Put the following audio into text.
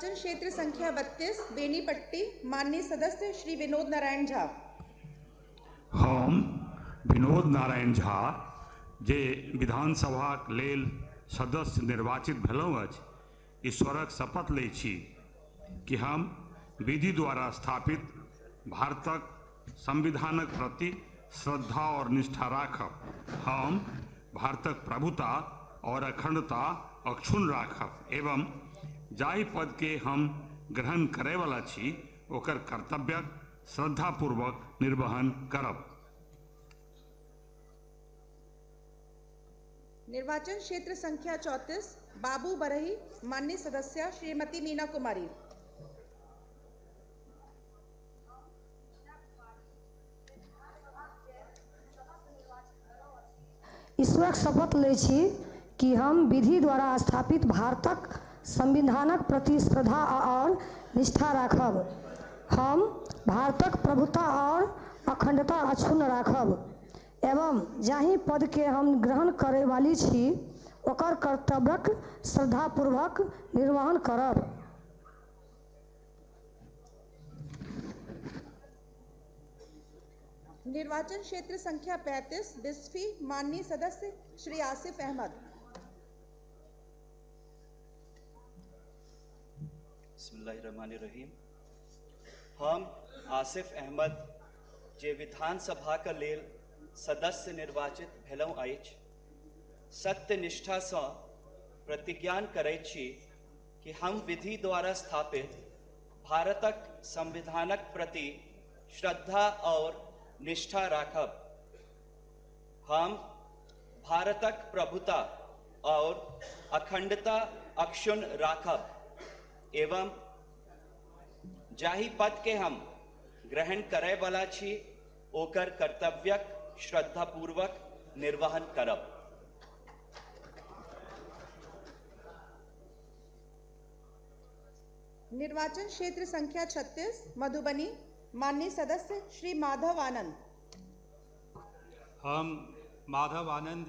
निर्वाचन क्षेत्र संख्या 32 बेनीपट्टी, माननीय सदस्य श्री विनोद नारायण झा। हम विनोद नारायण झा जे विधानसभा लेल सदस्य निर्वाचित भेलहुँ अछि, ईश्वरक शपथ लै छी कि हम विधि द्वारा स्थापित भारतक संविधानक प्रति श्रद्धा और निष्ठा राखब। हम भारतक प्रभुता और अखंडता अक्षुण्ण राखब एवं जाहि पद के हम ग्रहण करे वाला छी ओकर कर्तव्यक श्रद्धापूर्वक निर्वहन करब। निर्वाचन क्षेत्र संख्या 34 बाबू बरही, माननीय सदस्य श्रीमती मीना कुमारी। ईश्वरक शपथ लै छी कि हम विधि द्वारा स्थापित भारतक संविधानक प्रति श्रद्धा और निष्ठा राखब। हम भारतक प्रभुता और अखंडता अक्षुण्ण राखब एवं जाहि पद के हम ग्रहण करे वाली छी ओकर कर्तव्यक श्रद्धापूर्वक निर्वहन करब। निर्वाचन क्षेत्र संख्या 35 बिस्फी, माननीय सदस्य श्री आसिफ अहमद। बिस्मिल्लाहिर्रहमानिर्रहीम। हम आसिफ अहमद जे विधानसभा का लेल सदस्य निर्वाचित भेलहुँ अछि, सत्य निष्ठा से प्रतिज्ञान करैत छी कि हम विधि द्वारा स्थापित भारतक संविधानक प्रति श्रद्धा और निष्ठा राखब। हम भारतक प्रभुता और अखंडता अक्षुण्ण राखब एवं जाहि पद के हम ग्रहण करे वाला छी ओकर कर्तव्यक श्रद्धापूर्वक निर्वहन करब। निर्वाचन क्षेत्र संख्या 36 मधुबनी, माननीय सदस्य श्री माधव आनंद। हम माधव आनंद